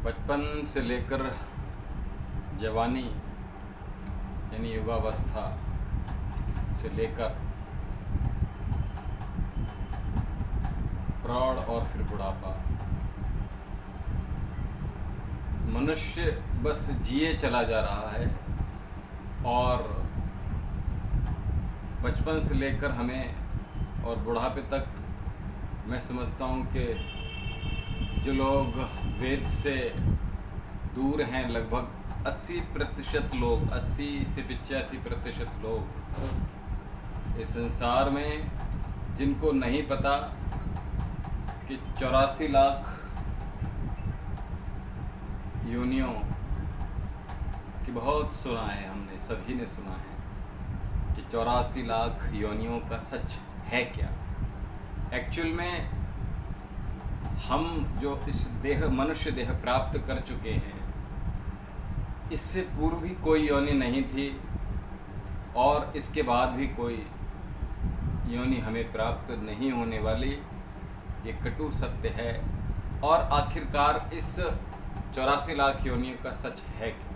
बचपन से लेकर जवानी यानी युवावस्था से लेकर प्रौढ़ और फिर बुढ़ापा, मनुष्य बस जिए चला जा रहा है। और बचपन से लेकर हमें और बुढ़ापे तक मैं समझता हूँ कि जो लोग वेद से दूर हैं, लगभग 80% लोग, 80 से 85% लोग इस संसार में, जिनको नहीं पता कि 84 लाख योनियों की, बहुत सुना है हमने, सभी ने सुना है कि 84 लाख योनियों का सच है क्या। एक्चुअल में हम जो इस देह, मनुष्य देह प्राप्त कर चुके हैं, इससे पूर्व भी कोई योनि नहीं थी और इसके बाद भी कोई योनि हमें प्राप्त नहीं होने वाली। ये कटु सत्य है। और आखिरकार इस 84 लाख योनियों का सच है क्या।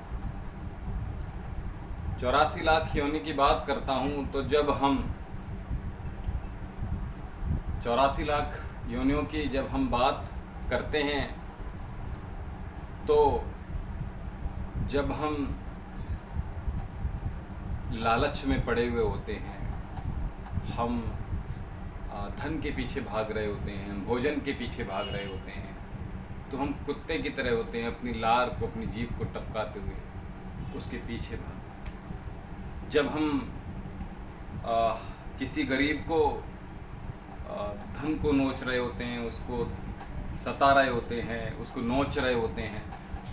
84 लाख योनि की बात करता हूँ तो जब हम 84 लाख योनियों की जब हम बात करते हैं तो जब हम लालच में पड़े हुए होते हैं, हम धन के पीछे भाग रहे होते हैं, हम भोजन के पीछे भाग रहे होते हैं, तो हम कुत्ते की तरह होते हैं, अपनी लार को, अपनी जीभ को टपकाते हुए उसके पीछे भाग। जब हम किसी गरीब को धन को नोच रहे होते हैं, उसको सता रहे होते हैं, उसको नोच रहे होते हैं,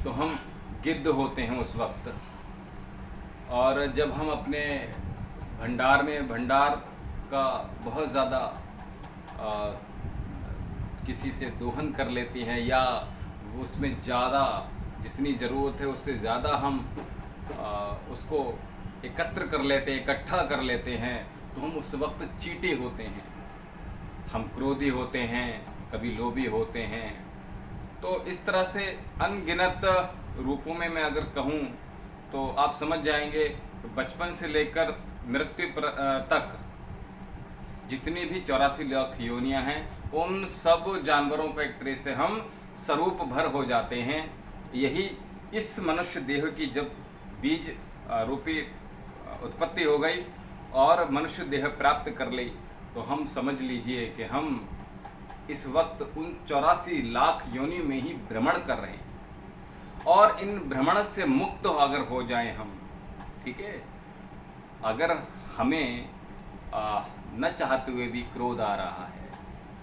तो हम गिद्ध होते हैं उस वक्त। और जब हम अपने भंडार में, भंडार का बहुत ज़्यादा किसी से दोहन कर लेते हैं या उसमें ज़्यादा जितनी ज़रूरत है उससे ज़्यादा हम उसको एकत्र कर लेते हैं, इकट्ठा कर लेते हैं, तो हम उस वक्त चीटे होते हैं, हम क्रोधी होते हैं, कभी लोभी होते हैं। तो इस तरह से अनगिनत रूपों में मैं अगर कहूँ तो आप समझ जाएंगे, बचपन से लेकर मृत्यु तक जितनी भी 84 लाख योनियाँ हैं, उन सब जानवरों का एक तरह से हम स्वरूप भर हो जाते हैं। यही इस मनुष्य देह की जब बीज रूपी उत्पत्ति हो गई और मनुष्य देह प्राप्त कर ली, तो हम समझ लीजिए कि हम इस वक्त उन 84 लाख योनि में ही भ्रमण कर रहे हैं। और इन भ्रमण से मुक्त अगर हो जाएं हम, ठीक है, अगर हमें न चाहते हुए भी क्रोध आ रहा है,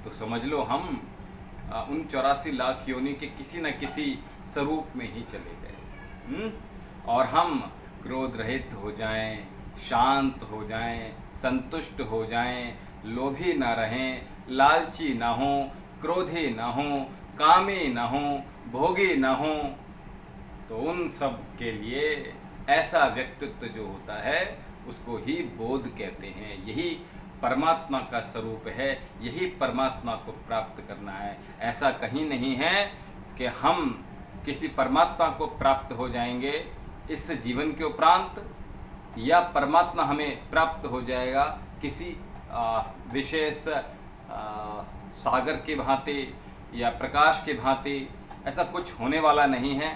तो समझ लो हम उन 84 लाख योनि के किसी न किसी स्वरूप में ही चले गए। और हम क्रोध रहित हो जाएं, शांत हो जाएं, संतुष्ट हो जाएं, लोभी ना रहें, लालची ना हो, क्रोधी ना हो, कामी ना हो, भोगी ना हो। तो उन सब के लिए ऐसा व्यक्तित्व जो होता है उसको ही बोध कहते हैं। यही परमात्मा का स्वरूप है, यही परमात्मा को प्राप्त करना है। ऐसा कहीं नहीं है कि हम किसी परमात्मा को प्राप्त हो जाएंगे इस जीवन के उपरांत, या परमात्मा हमें प्राप्त हो जाएगा किसी विशेष सागर की भांति या प्रकाश की भांति। ऐसा कुछ होने वाला नहीं है।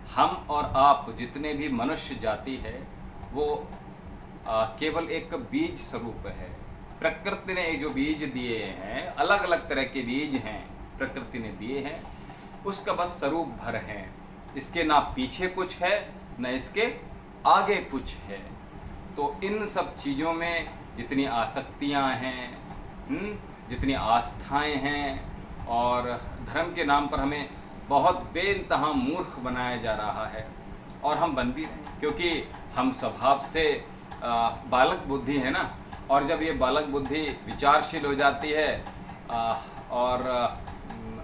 हम और आप जितने भी मनुष्य जाति है वो केवल एक बीज स्वरूप है। प्रकृति ने जो बीज दिए हैं, अलग अलग तरह के बीज हैं, प्रकृति ने दिए हैं, उसका बस स्वरूप भर है। इसके ना पीछे कुछ है, न इसके आगे कुछ है। तो इन सब चीज़ों में जितनी आसक्तियां हैं, जितनी आस्थाएं हैं, और धर्म के नाम पर हमें बहुत बेइंतहा मूर्ख बनाया जा रहा है, और हम बन भी रहे हैं, क्योंकि हम स्वभाव से बालक बुद्धि है ना। और जब ये बालक बुद्धि विचारशील हो जाती है और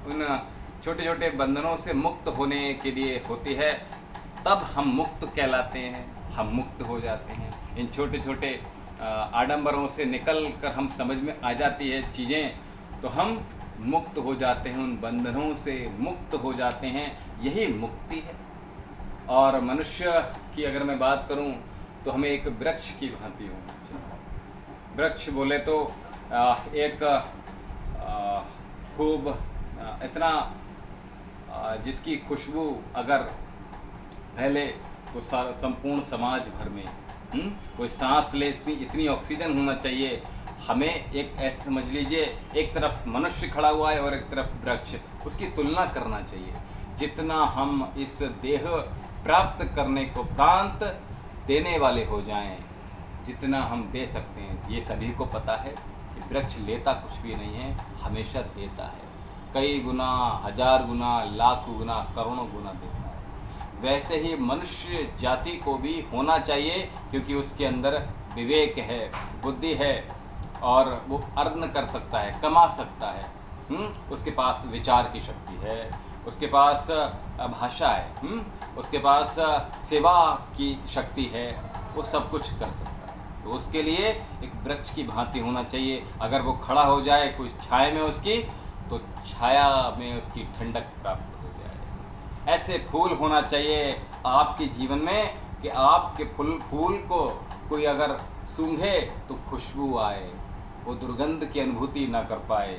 उन छोटे छोटे बंधनों से मुक्त होने के लिए होती है, तब हम मुक्त कहलाते हैं, हम मुक्त हो जाते हैं। इन छोटे छोटे आडंबरों से निकल कर हम समझ में आ जाती है चीज़ें, तो हम मुक्त हो जाते हैं, उन बंधनों से मुक्त हो जाते हैं, यही मुक्ति है। और मनुष्य की अगर मैं बात करूं तो हमें एक वृक्ष की भांति होना चाहिए। वृक्ष बोले तो एक खूब इतना जिसकी खुशबू अगर फैले तो संपूर्ण समाज भर में कोई सांस ले, इतनी ऑक्सीजन होना चाहिए। हमें एक ऐसे समझ लीजिए, एक तरफ मनुष्य खड़ा हुआ है और एक तरफ वृक्ष, उसकी तुलना करना चाहिए। जितना हम इस देह प्राप्त करने को प्रांत देने वाले हो जाएं, जितना हम दे सकते हैं, ये सभी को पता है कि वृक्ष लेता कुछ भी नहीं है, हमेशा देता है। कई गुना, 1000 गुना, लाख गुना, करोड़ों गुना देता है। वैसे ही मनुष्य जाति को भी होना चाहिए, क्योंकि उसके अंदर विवेक है, बुद्धि है और वो अर्न कर सकता है, कमा सकता है। उसके पास विचार की शक्ति है, उसके पास भाषा है, उसके पास सेवा की शक्ति है, वो सब कुछ कर सकता है। तो उसके लिए एक वृक्ष की भांति होना चाहिए। अगर वो खड़ा हो जाए कोई छाया में उसकी, तो छाया में उसकी ठंडक प्राप्त हो जाए। ऐसे फूल होना चाहिए आपके जीवन में कि आपके फूल को कोई अगर सूंघे तो खुशबू आए, वो दुर्गंध की अनुभूति ना कर पाए।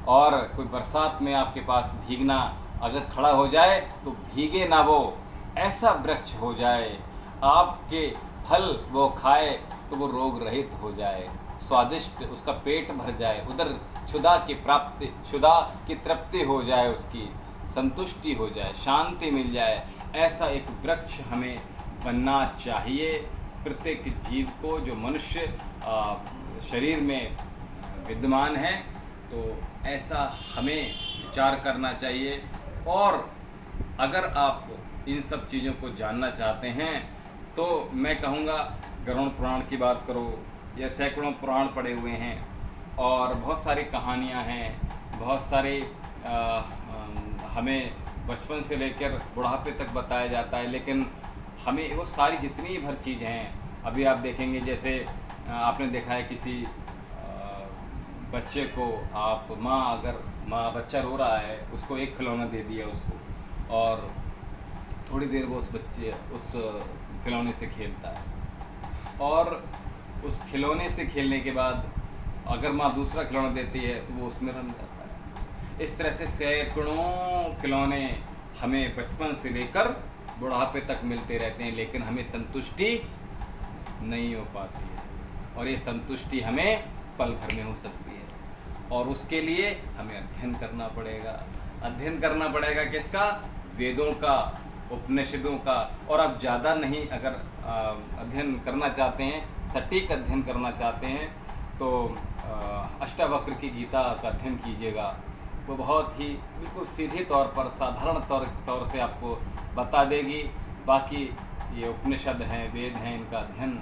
और कोई बरसात में आपके पास भीगना, अगर खड़ा हो जाए तो भीगे ना वो, ऐसा वृक्ष हो जाए। आपके फल वो खाए तो वो रोग रहित हो जाए, स्वादिष्ट उसका पेट भर जाए, उधर क्षुधा की तृप्ति हो जाए, उसकी संतुष्टि हो जाए, शांति मिल जाए। ऐसा एक वृक्ष हमें बनना चाहिए प्रत्येक जीव को, जो मनुष्य शरीर में विद्यमान है। तो ऐसा हमें विचार करना चाहिए। और अगर आप इन सब चीज़ों को जानना चाहते हैं तो मैं कहूँगा गरुड़ पुराण की बात करो, या सैकड़ों पुराण पड़े हुए हैं और बहुत सारी कहानियाँ हैं, बहुत सारी हमें बचपन से लेकर बुढ़ापे तक बताया जाता है। लेकिन हमें वो सारी जितनी भर चीज़ हैं, अभी आप देखेंगे जैसे आपने देखा है किसी बच्चे को आप माँ बच्चा रो रहा है, उसको एक खिलौना दे दिया उसको, और थोड़ी देर वो उस खिलौने से खेलता है, और उस खिलौने से खेलने के बाद अगर माँ दूसरा खिलौना देती है तो वो उसमें रम जाता है। इस तरह से सैकड़ों खिलौने हमें बचपन से लेकर बुढ़ापे तक मिलते रहते हैं, लेकिन हमें संतुष्टि नहीं हो पाती है। और ये संतुष्टि हमें पल भर में हो सकती है, और उसके लिए हमें अध्ययन करना पड़ेगा। अध्ययन करना पड़ेगा किसका? वेदों का, उपनिषदों का। और आप ज़्यादा नहीं, अगर अध्ययन करना चाहते हैं, सटीक अध्ययन करना चाहते हैं, तो अष्टावक्र की गीता का अध्ययन कीजिएगा। वो बहुत ही बिल्कुल सीधे तौर पर, साधारण तौर से आपको बता देगी। बाकी ये उपनिषद हैं, वेद हैं, इनका अध्ययन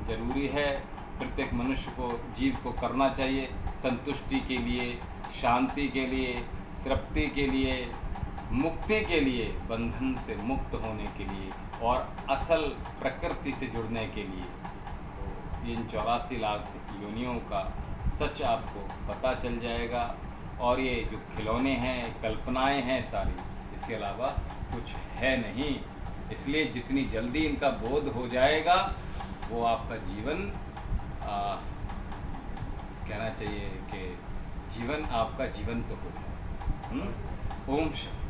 जरूरी है। प्रत्येक मनुष्य को, जीव को करना चाहिए, संतुष्टि के लिए, शांति के लिए, तृप्ति के लिए, मुक्ति के लिए, बंधन से मुक्त होने के लिए और असल प्रकृति से जुड़ने के लिए। तो इन 84 लाख योनियों का सच आपको पता चल जाएगा। और ये जो खिलौने हैं, कल्पनाएं हैं सारी, इसके अलावा कुछ है नहीं। इसलिए जितनी जल्दी इनका बोध हो जाएगा, वो आपका जीवन कहना चाहिए कि जीवन आपका जीवंत हो जाए। ओम शांति।